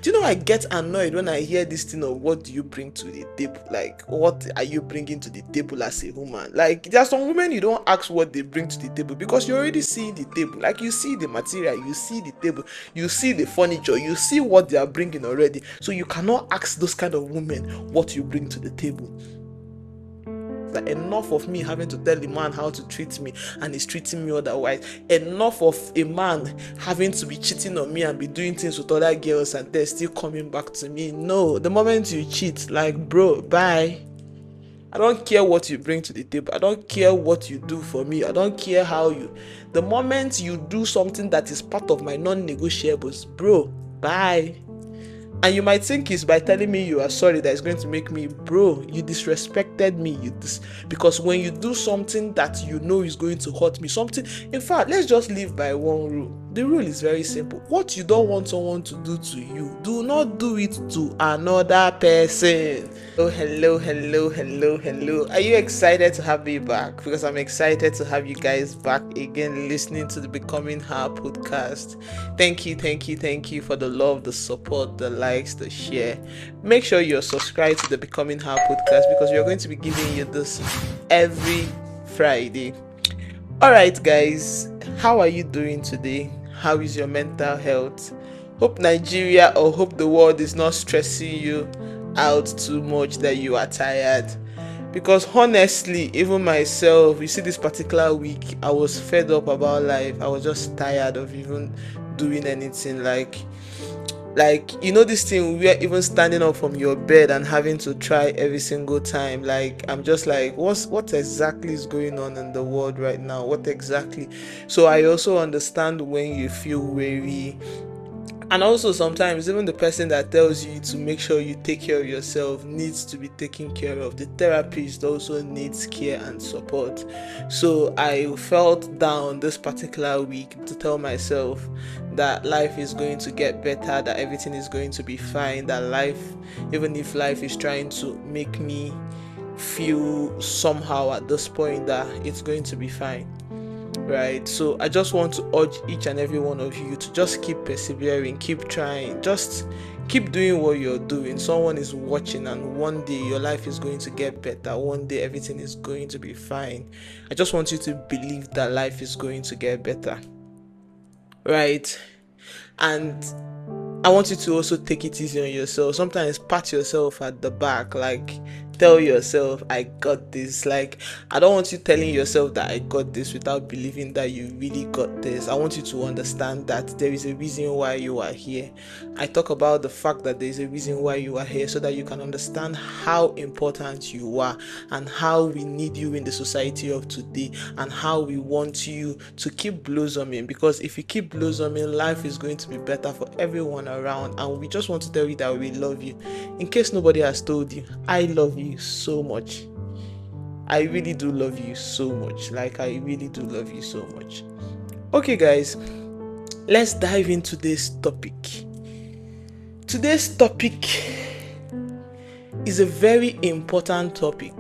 Do you know I get annoyed when I hear this thing of what do you bring to the table? Like, what are you bringing to the table as a woman? Like, there are some women you don't ask what they bring to the table because you already see the table. Like, you see the material, you see the table, you see the furniture, you see what they are bringing already. So you cannot ask those kind of women what you bring to the table. That enough of me having to tell the man how to treat me and he's treating me otherwise. Enough of a man having to be cheating on me and be doing things with other girls and they're still coming back to me. No, the moment you cheat, like, bro, bye. I don't care what you bring to the table. I don't care what you do for me. I don't care how you. The moment you do something that is part of my non-negotiables, bro, bye. And you might think it's by telling me you are sorry that is going to make me, bro, you disrespected me. Because when you do something that you know is going to hurt me, something, in fact, let's just live by one rule. The rule is very simple. What you don't want someone to do to you, do not do it to another person. Oh, hello. Are you excited to have me back? Because I'm excited to have you guys back again listening to the Becoming Her podcast. Thank you for the love, the support, the likes, the share. Make sure you're subscribed to the Becoming Her podcast because we're going to be giving you this every Friday. Alright guys, how are you doing today? How is your mental health? Hope Nigeria or hope the world is not stressing you out too much that you are tired. Because honestly, even myself, you see, this particular week I was fed up about life. I was just tired of even doing anything. Like this thing where even standing up from your bed and having to try every single time, like, I'm just like, what exactly is going on in the world right now? What exactly? So I also understand when you feel weary. And also sometimes even the person that tells you to make sure you take care of yourself needs to be taken care of. The therapist also needs care and support. So I felt down this particular week to tell myself that life is going to get better, that everything is going to be fine, that life, even if life is trying to make me feel somehow at this point, that it's going to be fine. Right, so I just want to urge each and every one of you to just keep persevering, keep trying, just keep doing what you're doing. Someone is watching, and one day your life is going to get better. One day everything is going to be fine. I just want you to believe that life is going to get better, right? And I want you to also take it easy on yourself. Sometimes pat yourself at the back, like, tell yourself, I got this. Like, I don't want you telling yourself that I got this without believing that you really got this. I want you to understand that there is a reason why you are here. I talk about the fact that there is a reason why you are here so that you can understand how important you are and how we need you in the society of today and how we want you to keep blossoming. Because if you keep blossoming, life is going to be better for everyone around. And we just want to tell you that we love you. In case nobody has told you, I love you so much. I really do love you so much. Like, I really do love you so much. Okay guys, let's dive into this topic. Today's topic is a very important topic.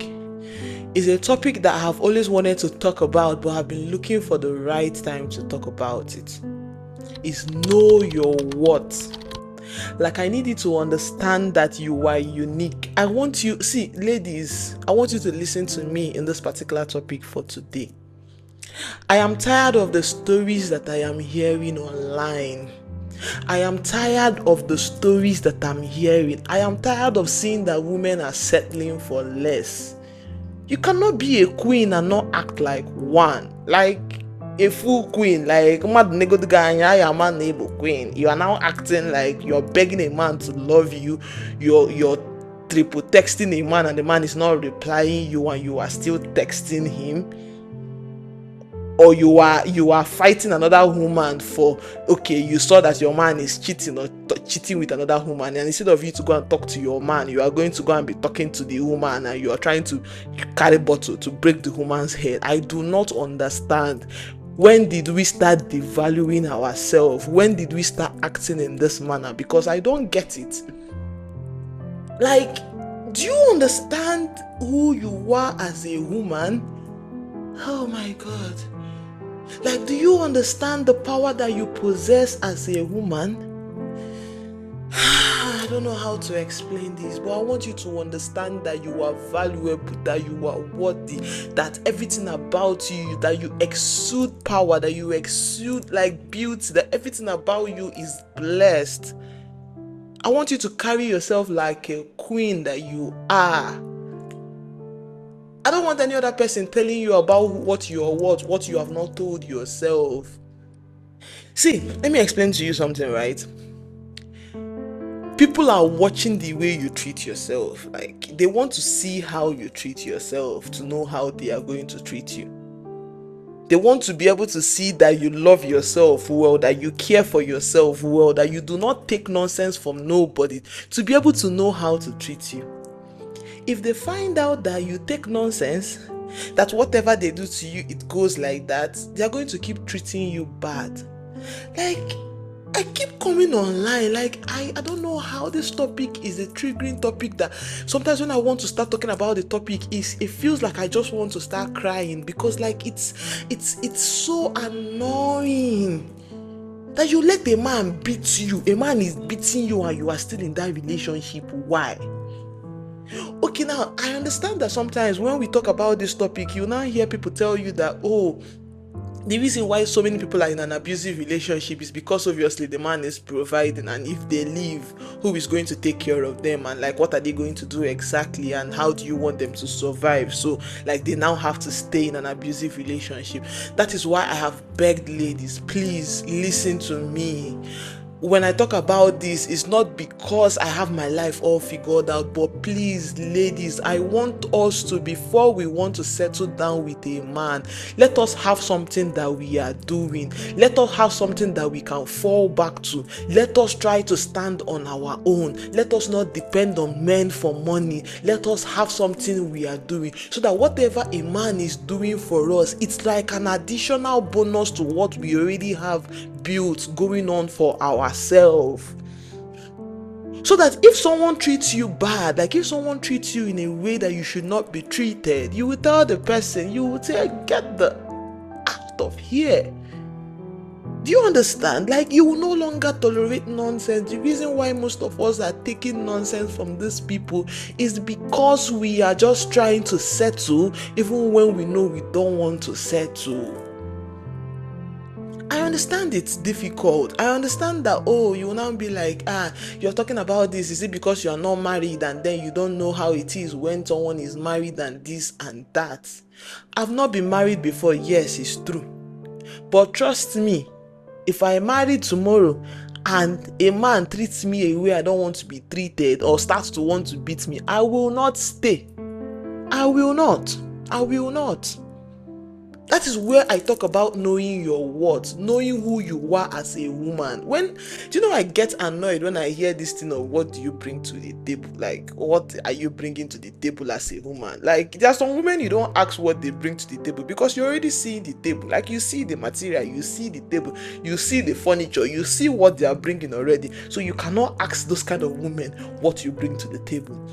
It's a topic that I have always wanted to talk about, but I've been looking for the right time to talk about it. Is know your worth. Like, I need you to understand that you are unique. I want you, see, ladies, I want you to listen to me in this particular topic for today. I am tired of the stories that I am hearing online. I am tired of the stories that I'm hearing. I am tired of seeing that women are settling for less. You cannot be a queen and not act like one. Like a full queen. Like, queen. You are now acting like you're begging a man to love you. You're triple texting a man and the man is not replying you and you are still texting him. Or you are fighting another woman for, okay, you saw that your man is cheating or cheating with another woman, and instead of you to go and talk to your man, you are going to go and be talking to the woman, and you are trying to carry bottle to break the woman's head. I do not understand. When did we start devaluing ourselves? When did we start acting in this manner? Because I don't get it. Like, do you understand who you are as a woman? Oh my God. Like, do you understand the power that you possess as a woman? don't know how to explain this, but I want you to understand that you are valuable, that you are worthy, that everything about you, that you exude power, that you exude like beauty, that everything about you is blessed. I want you to carry yourself like a queen that you are. I don't want any other person telling you about what you are worth, what you have not told yourself. See, let me explain to you something, right? People are watching the way you treat yourself. Like, they want to see how you treat yourself to know how they are going to treat you. They want to be able to see that you love yourself well, that you care for yourself well, that you do not take nonsense from nobody, to be able to know how to treat you. If they find out that you take nonsense, that whatever they do to you, it goes like that, they are going to keep treating you bad. Like, I keep coming online, like I don't know how this topic is a triggering topic that sometimes when I want to start talking about the topic, it feels like I just want to start crying, because like it's so annoying that you let a man beat you. A man is beating you and you are still in that relationship. Why? Okay, now I understand that sometimes when we talk about this topic, you now hear people tell you that, oh, the reason why so many people are in an abusive relationship is because obviously the man is providing, and if they leave, who is going to take care of them, and like what are they going to do exactly, and how do you want them to survive? So like they now have to stay in an abusive relationship. That is why I have begged ladies, please listen to me. When I talk about this, it's not because I have my life all figured out, but please, ladies, I want us to, before we want to settle down with a man, let us have something that we are doing. Let us have something that we can fall back to. Let us try to stand on our own. Let us not depend on men for money. Let us have something we are doing, so that whatever a man is doing for us, it's like an additional bonus to what we already have built going on for ourselves. So that if someone treats you bad, like if someone treats you in a way that you should not be treated, you will tell the person, you will say, get the out of here. Do you understand? Like, you will no longer tolerate nonsense. The reason why most of us are taking nonsense from these people is because we are just trying to settle, even when we know we don't want to settle. I understand it's difficult. I understand that, oh, you will now be like, you're talking about this. Is it because you're not married and then you don't know how it is when someone is married and this and that? I've not been married before. Yes, it's true. But trust me, if I marry tomorrow and a man treats me a way I don't want to be treated, or starts to want to beat me, I will not stay. I will not. That is where I talk about knowing your worth, knowing who you are as a woman. Do you know, I get annoyed when I hear this thing of what do you bring to the table? Like, what are you bringing to the table as a woman? Like, there are some women you don't ask what they bring to the table, because you're already seeing the table. Like, you see the material, you see the table, you see the furniture, you see what they are bringing already. So you cannot ask those kind of women what you bring to the table.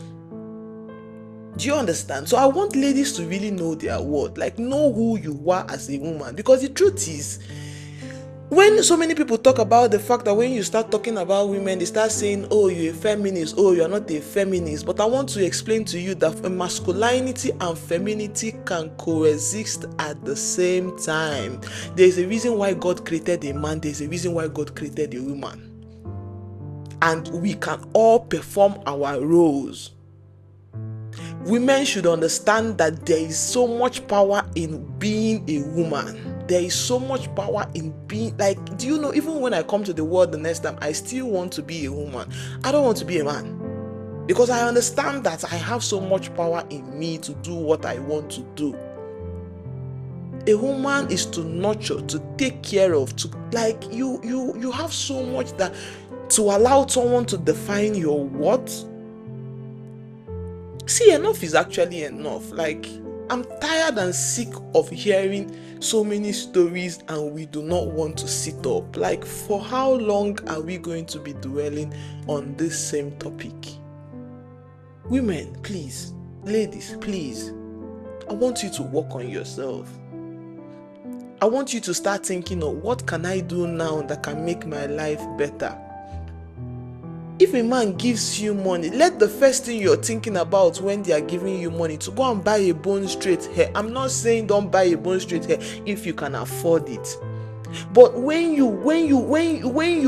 Do you understand? So I want ladies to really know their worth, like know who you are as a woman. Because the truth is, when so many people talk about the fact that when you start talking about women, they start saying, oh, you're a feminist, oh, you're not a feminist. But I want to explain to you that masculinity and femininity can coexist at the same time. There's a reason why God created a man, there's a reason why God created a woman. And we can all perform our roles. Women should understand that there is so much power in being a woman. There is so much power in being, like, do you know, even when I come to the world the next time, I still want to be a woman. I don't want to be a man, because I understand that I have so much power in me to do what I want to do. A woman is to nurture, to take care of, to, like, you have so much that to allow someone to define your worth. See, enough is actually enough. Like, I'm tired and sick of hearing so many stories and we do not want to sit up. Like, for how long are we going to be dwelling on this same topic? Women, please. Ladies, please. I want you to work on yourself. I want you to start thinking of what can I do now that can make my life better. If a man gives you money, let the first thing you're thinking about when they are giving you money to go and buy a bone straight hair. I'm not saying don't buy a bone straight hair if you can afford it. But when you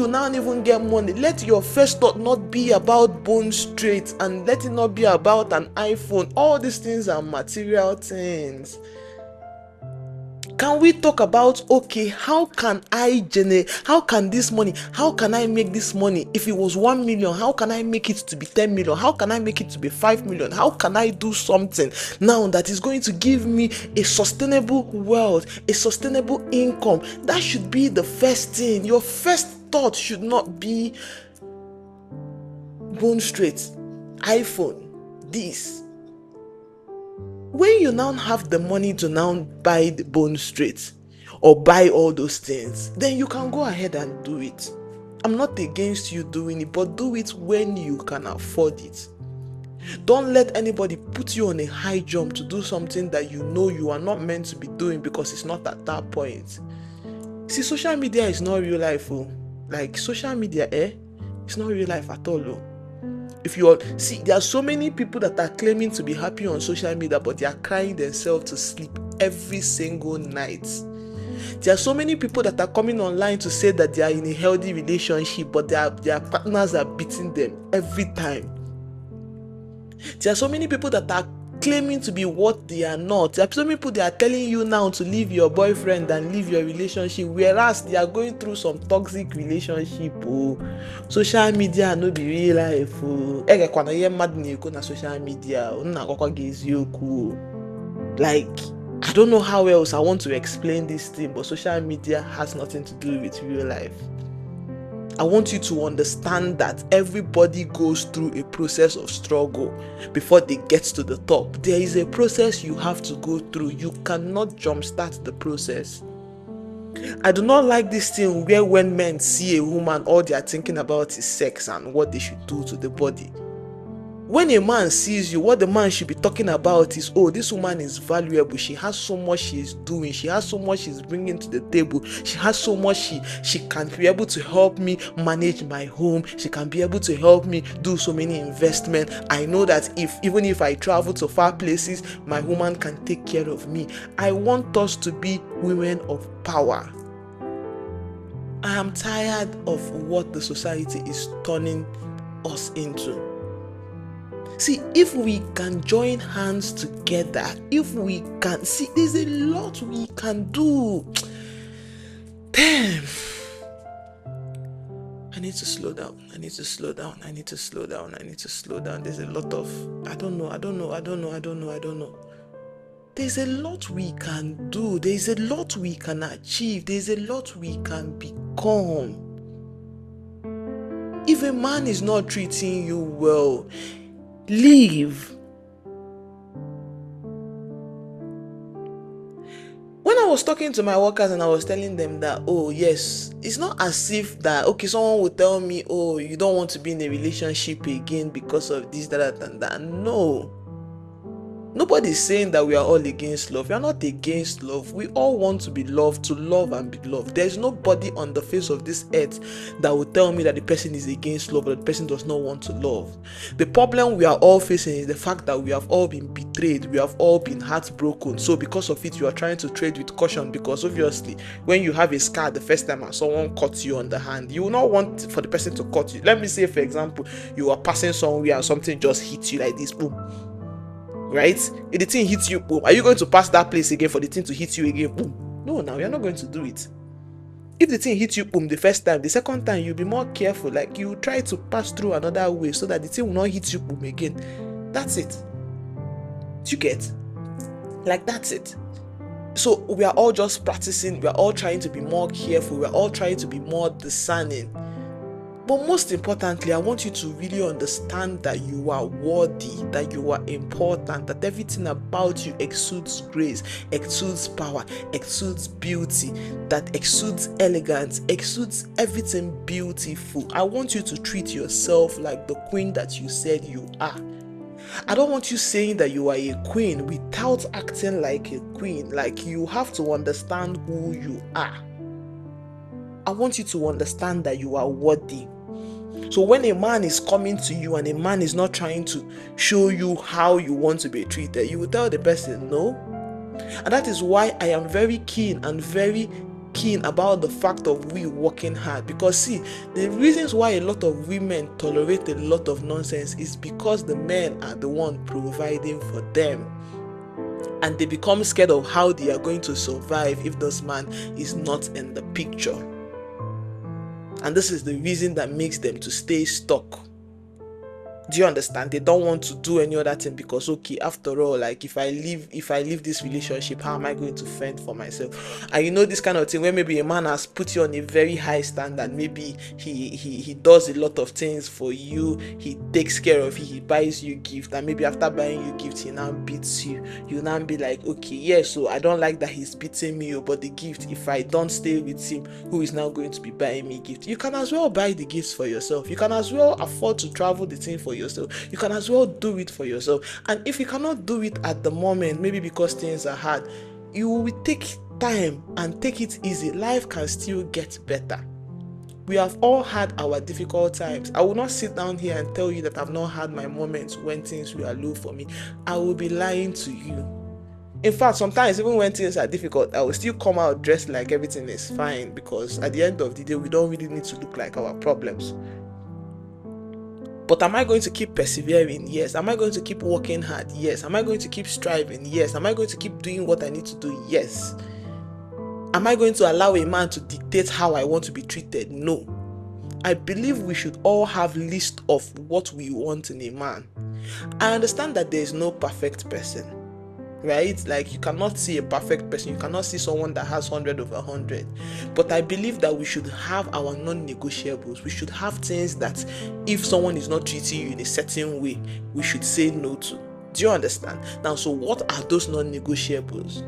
now even get money, let your first thought not be about bone straight, and let it not be about an iPhone. All these things are material things. Can we talk about, okay, how can I make this money? If it was 1 million, how can I make it to be 10 million? How can I make it to be 5 million? How can I do something now that is going to give me a sustainable wealth, a sustainable income? That should be the first thing. Your first thought should not be bone straight, iPhone, this. When you now have the money to now buy the bone straight or buy all those things, then you can go ahead and do it. I'm not against you doing it, but do it when you can afford it. Don't let anybody put you on a high jump to do something that you know you are not meant to be doing because it's not at that point. See, social media is not real life. Like social media, it's not real life at all. If you all see, there are so many people that are claiming to be happy on social media, but they are crying themselves to sleep every single night. There are so many people that are coming online to say that they are in a healthy relationship, but their partners are beating them every time. There are so many people that are claiming to be what they are not. There are so many people that are telling you now to leave your boyfriend and leave your relationship, whereas they are going through some toxic relationship. Social media no be real life. Egekwana ye mmadụ na-ekwu na social media, na akọkọ gị eziokwu. Like, I don't know how else I want to explain this thing, but social media has nothing to do with real life. I want you to understand that everybody goes through a process of struggle before they get to the top. There is a process you have to go through. You cannot jumpstart the process. I do not like this thing where when men see a woman, all they are thinking about is sex and what they should do to the body. When a man sees you, what the man should be talking about is, oh, this woman is valuable. She has so much she's doing. She has so much she's bringing to the table. She has so much she can be able to help me manage my home. She can be able to help me do so many investments. I know that even if I travel to far places, my woman can take care of me. I want us to be women of power. I am tired of what the society is turning us into. See, if we can join hands together, if we can see, there's a lot we can do. Damn. I need to slow down. There's a lot of, I don't know. There's a lot we can do. There's a lot we can achieve. There's a lot we can become. If a man is not treating you well, leave. When I was talking to my workers and I was telling them that, oh yes, it's not as if that, okay, someone would tell me, oh, you don't want to be in a relationship again because of this, that, and that. No. Nobody's saying that we are all against love. We are not against love. We all want to be loved, to love and be loved. There's nobody on the face of this earth that will tell me that the person is against love or the person does not want to love. The problem we are all facing is the fact that we have all been betrayed. We have all been heartbroken. So because of it, you are trying to trade with caution, because obviously when you have a scar the first time and someone cuts you on the hand, you will not want for the person to cut you. Let me say, for example, you are passing somewhere and something just hits you like this, boom. Right? If the thing hits you, boom, are you going to pass that place again for the thing to hit you again? Boom. No, now you're not going to do it. If the thing hits you, boom, the first time, the second time, you'll be more careful. Like, you try to pass through another way so that the thing will not hit you, boom, again. That's it. Do you get? Like, that's it. So we are all just practicing. We are all trying to be more careful. We are all trying to be more discerning. But most importantly, I want you to really understand that you are worthy, that you are important, that everything about you exudes grace, exudes power, exudes beauty, that exudes elegance, exudes everything beautiful. I want you to treat yourself like the queen that you said you are. I don't want you saying that you are a queen without acting like a queen. Like, you have to understand who you are. I want you to understand that you are worthy. So when a man is coming to you and a man is not trying to show you how you want to be treated, you will tell the person no. And that is why I am very keen about the fact of we working hard. Because see, the reasons why a lot of women tolerate a lot of nonsense is because the men are the one providing for them, and they become scared of how they are going to survive if this man is not in the picture. And this is the reason that makes them to stay stuck. Do you understand? They don't want to do any other thing because, okay, after all, like if I leave this relationship, how am I going to fend for myself? And you know, this kind of thing where maybe a man has put you on a very high standard. Maybe he does a lot of things for you. He takes care of you. He buys you gift, and maybe after buying you gift, he now beats you. You now be like, okay, yeah, so I don't like that he's beating me, but the gift, if I don't stay with him, who is now going to be buying me gift? You can as well buy the gifts for yourself. You can as well afford to travel the thing for yourself. You can as well do it for yourself. And if you cannot do it at the moment, maybe because things are hard, you will take time and take it easy. Life can still get better. We have all had our difficult times. I will not sit down here and tell you that I've not had my moments when things were low for me. I will be lying to you. In fact, sometimes even when things are difficult, I will still come out dressed like everything is fine, because at the end of the day, we don't really need to look like our problems. But am I going to keep persevering? Yes. Am I going to keep working hard? Yes. Am I going to keep striving? Yes. Am I going to keep doing what I need to do? Yes. Am I going to allow a man to dictate how I want to be treated? No. I believe we should all have a list of what we want in a man. I understand that there is no perfect person, right? Like, you cannot see a perfect person. You cannot see someone that has 100 over 100. But I believe that we should have our non-negotiables. We should have things that if someone is not treating you in a certain way, we should say no to. Do you understand? Now, so what are those non-negotiables?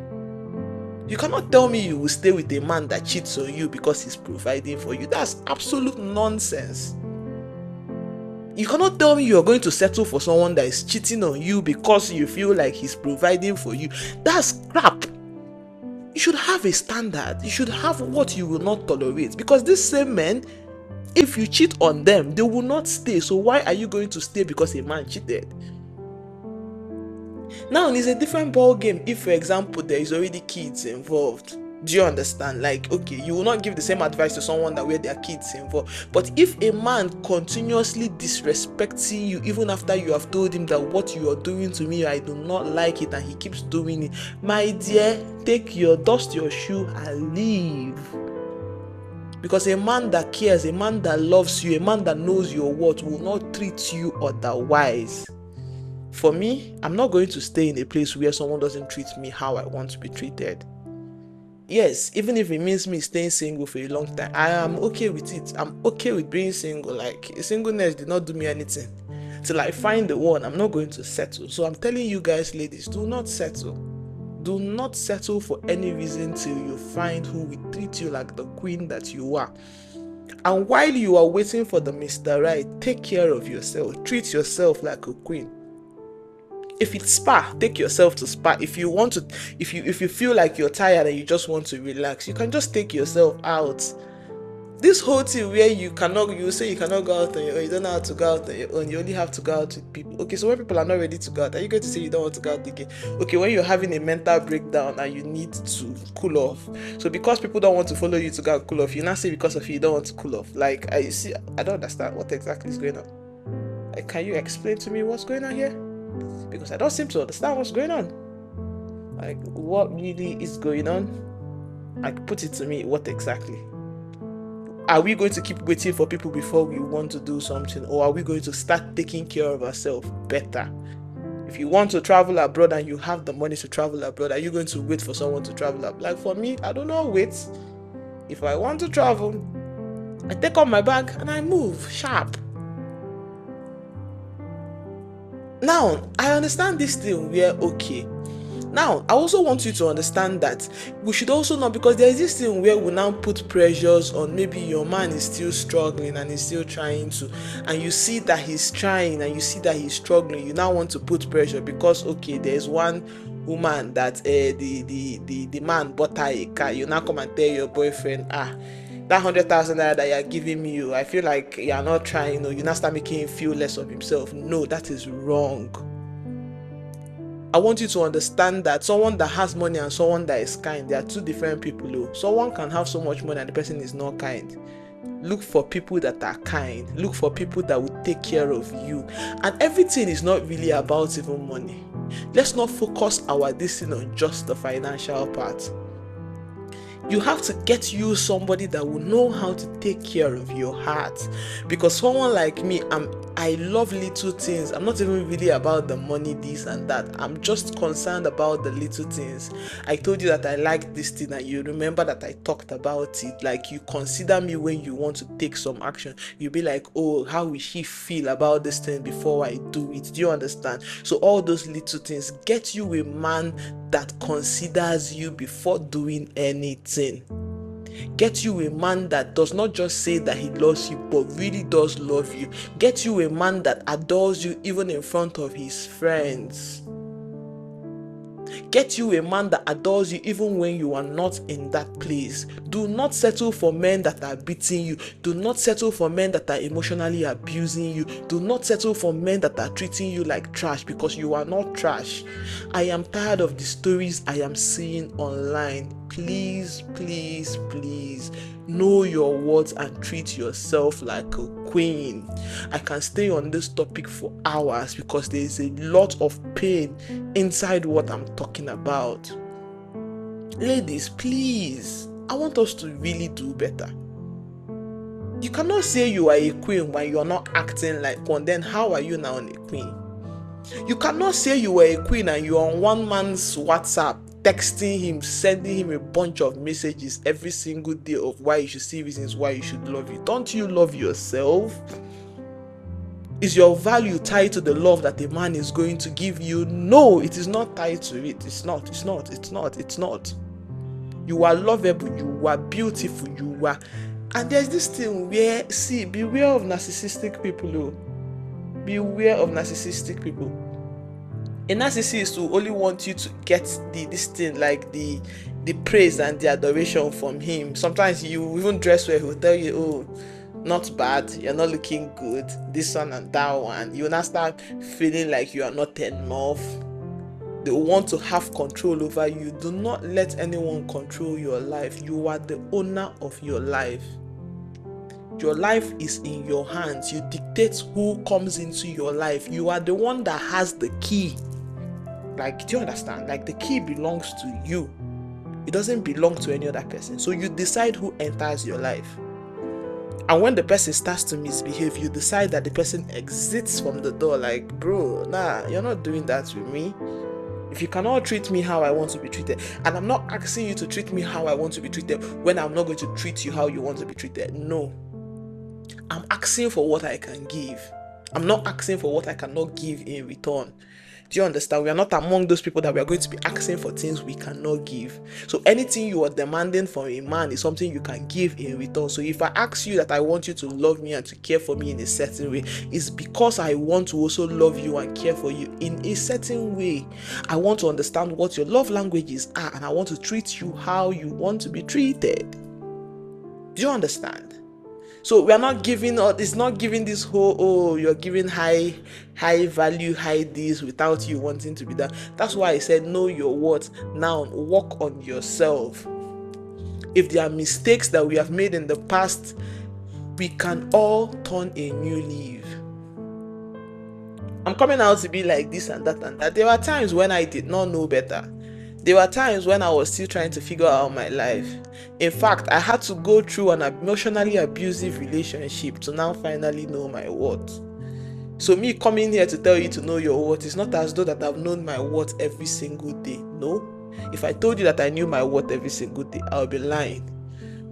You cannot tell me you will stay with a man that cheats on you because he's providing for you. That's absolute nonsense. You cannot tell me you're going to settle for someone that is cheating on you because you feel like he's providing for you. That's crap. You should have a standard. You should have what you will not tolerate. Because these same men, if you cheat on them, they will not stay. So why are you going to stay because a man cheated? Now, it's a different ball game if, for example, there is already kids involved. Do you understand? Like, okay, you will not give the same advice to someone that where there are kids involved. But if a man continuously disrespecting you, even after you have told him that what you are doing to me, I do not like it, and he keeps doing it, my dear, dust your shoe and leave. Because a man that cares, a man that loves you, a man that knows your worth will not treat you otherwise. For me, I'm not going to stay in a place where someone doesn't treat me how I want to be treated. Yes, even if it means me staying single for a long time, I am okay with it. I'm okay with being single. Like, singleness did not do me anything. Till I find the one, I'm not going to settle. So I'm telling you guys, ladies, do not settle. Do not settle for any reason till you find who will treat you like the queen that you are. And while you are waiting for the Mr. Right, take care of yourself. Treat yourself like a queen. If it's spa, take yourself to spa. If you want to, if you feel like you're tired and you just want to relax, you can just take yourself out. This whole thing where you say you cannot go out on your own, you don't know how to go out on your own, you only have to go out with people. Okay, so when people are not ready to go out, are you going to say you don't want to go out again? Okay, when you're having a mental breakdown and you need to cool off, so because people don't want to follow you to go and cool off, you now say because of you don't want to cool off. Like, I don't understand what exactly is going on. Like, can you explain to me what's going on here? Because I don't seem to understand what's going on. Like, what really is going on? Like, put it to me, what exactly? Are we going to keep waiting for people before we want to do something? Or are we going to start taking care of ourselves better? If you want to travel abroad and you have the money to travel abroad, are you going to wait for someone to travel abroad? Like, for me, I do not wait. If I want to travel, I take out my bag and I move sharp. Now, I understand this thing where, okay, now I also want you to understand that we should also not, because there is this thing where we now put pressures on, maybe your man is still struggling and is still trying to, and you see that he's trying and you see that he's struggling, you now want to put pressure because, okay, there's one woman that the man bought her a car, you now come and tell your boyfriend, that 100,000 naira that you're giving me, I feel like you're not trying, you now start making him feel less of himself. No, that is wrong. I want you to understand that someone that has money and someone that is kind, they are two different people. Someone can have so much money and the person is not kind. Look for people that are kind. Look for people that will take care of you. And everything is not really about even money. Let's not focus our decision on just the financial part. You have to get you somebody that will know how to take care of your heart. Because someone like me, I love little things. I'm not even really about the money, this and that. I'm just concerned about the little things. I told you that I like this thing and you remember that I talked about it. Like, you consider me when you want to take some action. You'll be like, oh, how will she feel about this thing before I do it? Do you understand? So all those little things, get you a man that considers you before doing anything. Get you a man that does not just say that he loves you, but really does love you. Get you a man that adores you even in front of his friends. Get you a man that adores you even when you are not in that place. Do not settle for men that are beating you. Do not settle for men that are emotionally abusing you. Do not settle for men that are treating you like trash, because you are not trash. I am tired of the stories I am seeing online. Please, please, please know your words and treat yourself like a queen. I can stay on this topic for hours because there is a lot of pain inside what I'm talking about. Ladies, please, I want us to really do better. You cannot say you are a queen when you're not acting like one. Then how are you now a queen? You cannot say you were a queen and you're on one man's WhatsApp texting him, sending him a bunch of messages every single day of why you should see reasons why you should love you. Don't you love yourself? Is your value tied to the love that a man is going to give you? No, it is not tied to it. It's not. You are lovable, you are beautiful, you are. And there's this thing where, beware of narcissistic people. Beware of narcissistic people. A narcissist will only want you to get this thing, like the praise and the adoration from him. Sometimes you even dress well, he'll tell you, oh, not bad, you're not looking good, this one and that one. You will now start feeling like you are not enough. They want to have control over you. Do not let anyone control your life. You are the owner of your life. Your life is in your hands. You dictate who comes into your life. You are the one that has the key. Like, do you understand? Like, the key belongs to you. It doesn't belong to any other person. So you decide who enters your life. And when the person starts to misbehave, you decide that the person exits from the door. Like, bro, nah, you're not doing that with me. If you cannot treat me how I want to be treated, and I'm not asking you to treat me how I want to be treated when I'm not going to treat you how you want to be treated. No. I'm asking for what I can give. I'm not asking for what I cannot give in return. Do you understand? We are not among those people that we are going to be asking for things we cannot give. So anything you are demanding from a man is something you can give in return. So if I ask you that I want you to love me and to care for me in a certain way, it's because I want to also love you and care for you in a certain way. I want to understand what your love languages are, and I want to treat you how you want to be treated. Do you understand? So we are not giving, it's not giving this whole, you're giving high value, high this without you wanting to be that. That's why I said know your worth. Now work on yourself. If there are mistakes that we have made in the past, we can all turn a new leaf. I'm coming out to be like this and that and that. There were times when I did not know better. There were times when I was still trying to figure out my life. In fact, I had to go through an emotionally abusive relationship to now finally know my worth. So me coming here to tell you to know your worth is not as though that I've known my worth every single day. No. If I told you that I knew my worth every single day, I would be lying.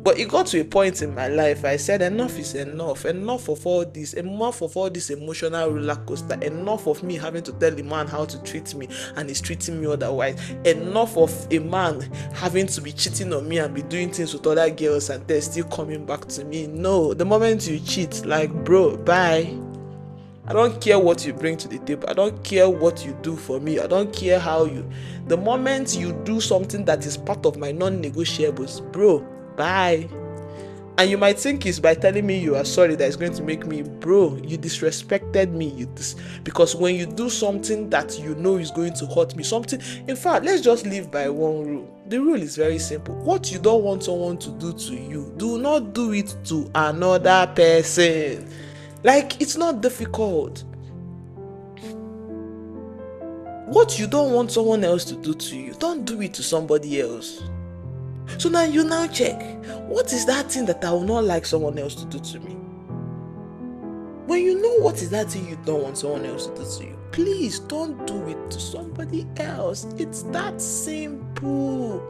But it got to a point in my life, I said enough is enough. Enough of all this emotional roller coaster. Enough of me having to tell a man how to treat me and he's treating me otherwise. Enough of a man having to be cheating on me and be doing things with other girls and they're still coming back to me. No, the moment you cheat, like, bro, bye. I don't care what you bring to the table. I don't care what you do for me. I don't care how you... The moment you do something that is part of my non-negotiables, bro, bye. And you might think it's by telling me you are sorry that is going to make me, bro, you disrespected me. Because when you do something that you know is going to hurt me, in fact, let's just live by one rule. The rule is very simple. What you don't want someone to do to you, do not do it to another person. Like, it's not difficult. What you don't want someone else to do to you, don't do it to somebody else. So now you check, what is that thing that I will not like someone else to do to me? When you know what is that thing you don't want someone else to do to you, please don't do it to somebody else. It's that simple.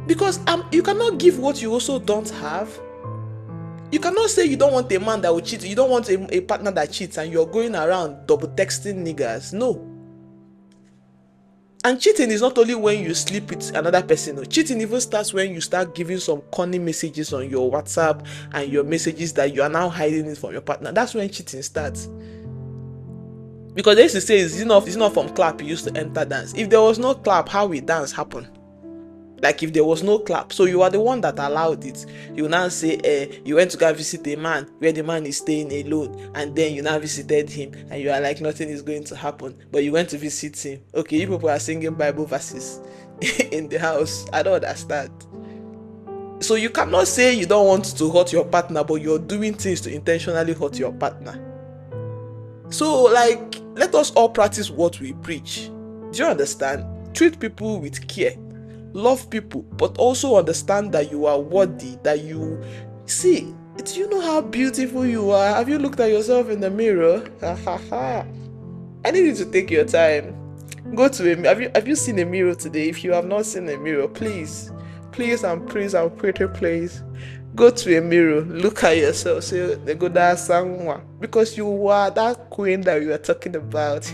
Because you cannot give what you also don't have. You cannot say you don't want a man that will cheat. You don't want a partner that cheats and you're going around double texting niggas. No. And cheating is not only when you sleep with another person. No. Cheating even starts when you start giving some corny messages on your WhatsApp and your messages that you are now hiding it from your partner. That's when cheating starts. Because they used to say it's not from clap you used to enter dance. If there was no clap, how will dance happen? Like if there was no clap, so you are the one that allowed it. You now say, you went to go visit a man where the man is staying alone, and then you now visited him, and you are like nothing is going to happen, but you went to visit him. Okay, you people are singing Bible verses in the house. I don't understand. So you cannot say you don't want to hurt your partner, but you're doing things to intentionally hurt your partner. So like, let us all practice what we preach. Do you understand? Treat people with care. Love people, but also understand that you are worthy, that you see. Do you know how beautiful you are? Have you looked at yourself in the mirror? I need you to take your time. Go to a mirror. Have you seen a mirror today? If you have not seen a mirror, please and pretty please go to a mirror, look at yourself, say they go that someone, because you are that queen that we are talking about.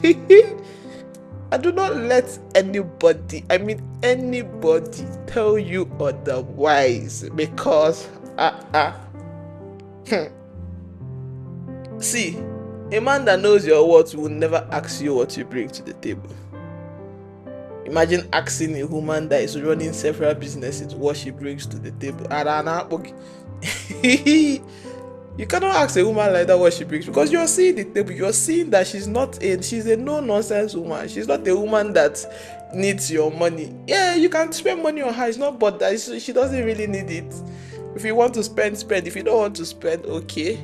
And do not let anybody tell you otherwise, because see, a man that knows your worth will never ask you what you bring to the table. Imagine asking a woman that is running several businesses what she brings to the table. You cannot ask a woman like that what she brings, because you're seeing the table. You're seeing that she's a no-nonsense woman. She's not a woman that needs your money. Yeah, you can spend money on her. It's not, but that she doesn't really need it. If you want to spend. If you don't want to spend, okay.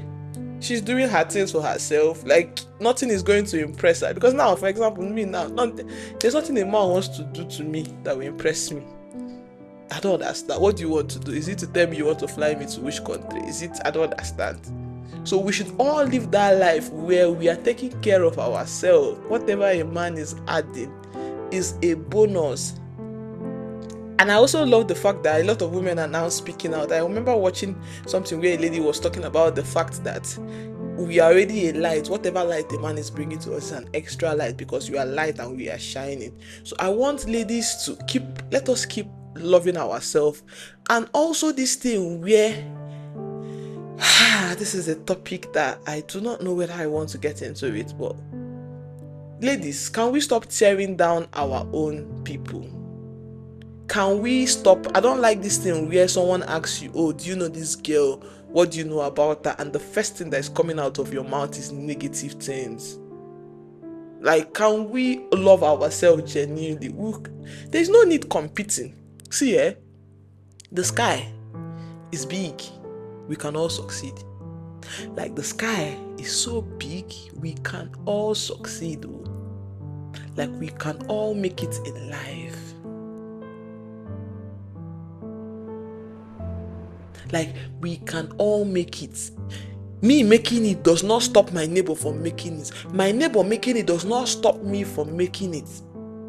She's doing her things for herself. Like, nothing is going to impress her. Because now, for example, me now, there's nothing a man wants to do to me that will impress me. I don't understand. What do you want to do? Is it to tell me you want to fly me to which country? I don't understand. So we should all live that life where we are taking care of ourselves. Whatever a man is adding is a bonus. And I also love the fact that a lot of women are now speaking out. I remember watching something where a lady was talking about the fact that we are already a light. Whatever light the man is bringing to us is an extra light, because we are light and we are shining. So I want ladies to let us keep loving ourselves. And also this thing where this is a topic that I do not know whether I want to get into it, but ladies, can we stop tearing down our own people? Can we stop? I don't like this thing where someone asks you, oh, do you know this girl? What do you know about her? And the first thing that is coming out of your mouth is negative things. Like, can we love ourselves genuinely? There's no need competing. See, the sky is big. We can all succeed. Like, the sky is so big, we can all succeed. Like, we can all make it in life. Like, we can all make it. Me making it does not stop my neighbor from making it. My neighbor making it does not stop me from making it.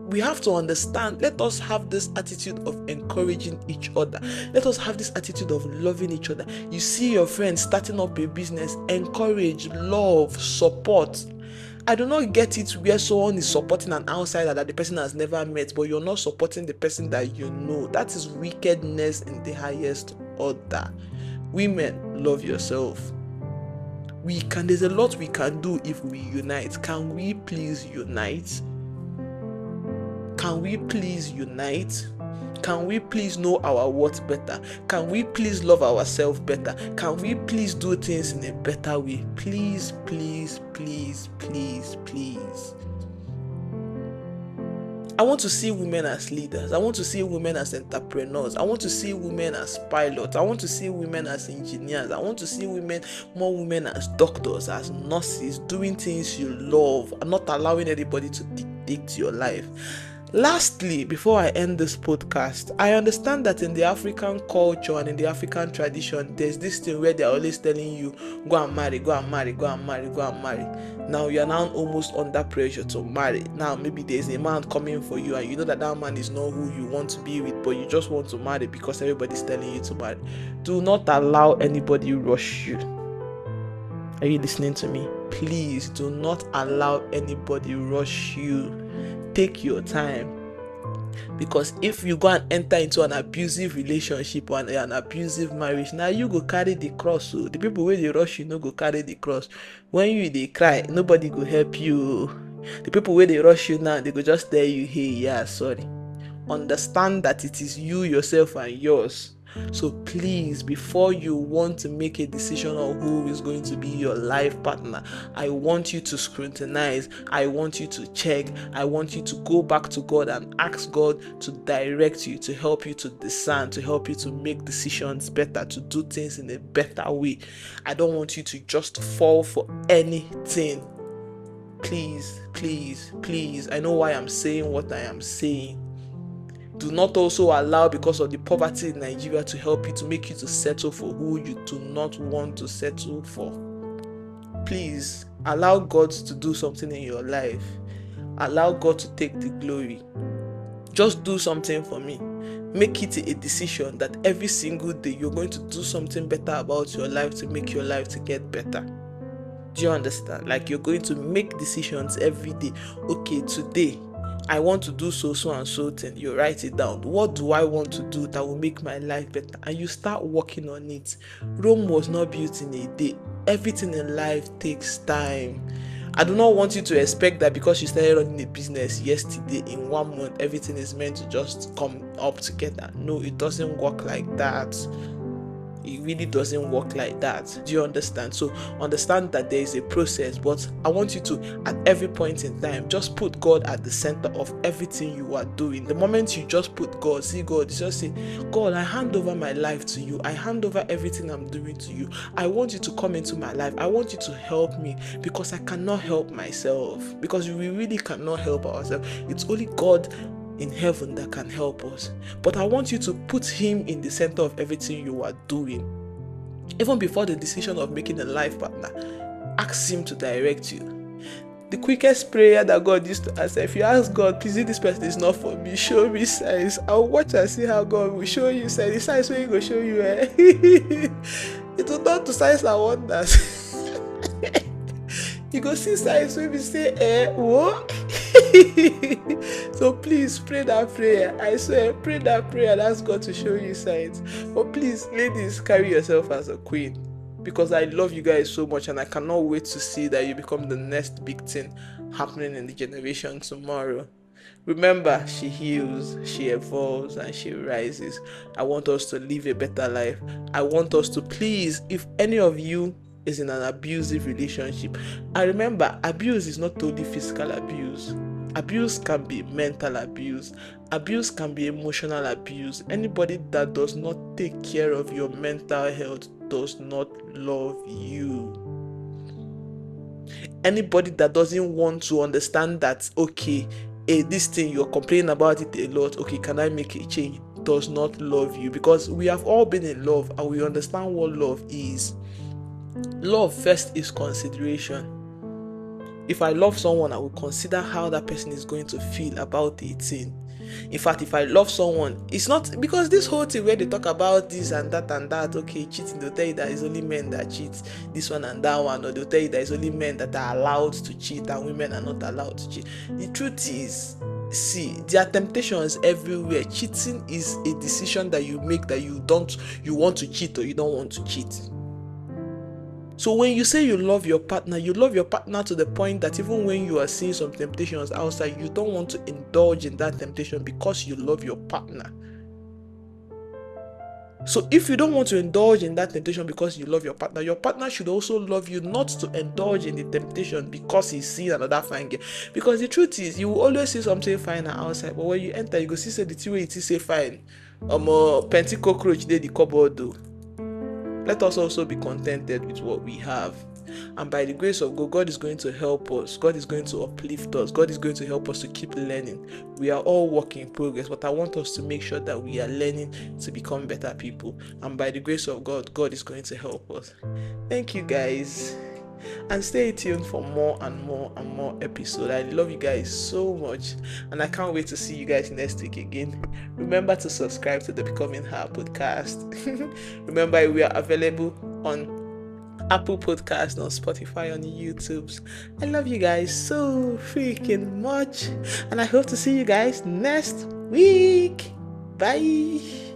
We have to understand. Let us have this attitude of encouraging each other. Let us have this attitude of loving each other. You see your friend starting up a business, encourage, love, support. I do not get it where someone is supporting an outsider that the person has never met, but you're not supporting the person that you know. That is wickedness in the highest order. Women, love yourself. There's a lot we can do if we unite. Can we please unite? Can we please unite? Can we please know our worth better? Can we please love ourselves better? Can we please do things in a better way? Please, please, please, please, please. I want to see women as leaders. I want to see women as entrepreneurs. I want to see women as pilots. I want to see women as engineers. I want to see more women as doctors, as nurses, doing things you love, and not allowing anybody to dictate your life. Lastly, before I end this podcast, I understand that in the African culture and in the African tradition, there's this thing where they're always telling you, go and marry, go and marry, go and marry, go and marry. Now you're now almost under pressure to marry. Now maybe there's a man coming for you and you know that man is not who you want to be with, but you just want to marry because everybody's telling you to marry. Do not allow anybody rush you. Are you listening to me? Please do not allow anybody rush you. Take your time, because if you go and enter into an abusive relationship or an abusive marriage, now you go carry the cross. So the people where they rush you no go carry the cross. When you they cry, nobody go help you. The people where they rush you now, they go just tell you, hey, yeah, sorry. Understand that it is you, yourself, and yours. So please, before you want to make a decision on who is going to be your life partner, I want you to scrutinize. I want you to check. I want you to go back to God and ask God to direct you, to help you to discern, to help you to make decisions better, to do things in a better way. I don't want you to just fall for anything. Please, please, please. I know why I'm saying what I am saying. Do not also allow, because of the poverty in Nigeria, to help you, to make you to settle for who you do not want to settle for. Please, allow God to do something in your life. Allow God to take the glory. Just do something for me. Make it a decision that every single day you're going to do something better about your life to make your life to get better. Do you understand? Like, you're going to make decisions every day. Okay, today I want to do so and so thing. You write it down. What do I want to do that will make my life better? And you start working on it. Rome was not built in a day. Everything in life takes time. I do not want you to expect that because you started running a business yesterday, in 1 month, everything is meant to just come up together. No, it doesn't work like that. It really doesn't work like that. Do you understand? So understand that there is a process, but I want you to, at every point in time, just put God at the center of everything you are doing. The moment you just put God, see God, just say, God, I hand over my life to you. I hand over everything I'm doing to you. I want you to come into my life. I want you to help me, because I cannot help myself, because we really cannot help ourselves. It's only God in heaven that can help us. But I want you to put him in the center of everything you are doing. Even before the decision of making a life partner, ask him to direct you. The quickest prayer that God used to answer, if you ask God, please, this person is not for me, show me signs. I'll watch and see how God will show you signs. The signs where he will show you. It will not to signs and wonders. You go see signs when we say, what? So please pray that prayer. I swear, pray that prayer and ask God to show you signs. But please, ladies, carry yourself as a queen, because I love you guys so much and I cannot wait to see that you become the next big thing happening in the generation tomorrow. Remember, she heals, she evolves, and she rises. I want us to live a better life. I want us to, please, if any of you is in an abusive relationship, and remember, abuse is not only physical abuse. Abuse can be mental abuse. Abuse can be emotional abuse. Anybody that does not take care of your mental health does not love you. Anybody that doesn't want to understand that, okay, this thing you're complaining about it a lot, okay, can I make a change, does not love you, because we have all been in love and we understand what love is. Love first is consideration. If I love someone, I will consider how that person is going to feel about a thing. In fact, if I love someone, it's not because this whole thing where they talk about this and that, okay, cheating, they'll tell you that it's only men that cheat, this one and that one, or they'll tell you that it's only men that are allowed to cheat and women are not allowed to cheat. The truth is, see, there are temptations everywhere. Cheating is a decision that you make, that you want to cheat or you don't want to cheat. So when you say you love your partner to the point that even when you are seeing some temptations outside, you don't want to indulge in that temptation because you love your partner. So if you don't want to indulge in that temptation because you love your partner should also love you not to indulge in the temptation because he's seeing another fine girl. Because the truth is, you will always see something fine outside, but when you enter, you go see say the thing way it is say fine. Plenty cockroach dey the cupboard though. Let us also be contented with what we have. And by the grace of God, God is going to help us. God is going to uplift us. God is going to help us to keep learning. We are all work in progress, but I want us to make sure that we are learning to become better people. And by the grace of God, God is going to help us. Thank you, guys. And stay tuned for more and more and more episodes. I love you guys so much, and I can't wait to see you guys next week again. Remember to subscribe to the Becoming Her podcast. Remember, we are available on Apple Podcast, on Spotify, on YouTube. I love you guys so freaking much, and I hope to see you guys next week. Bye.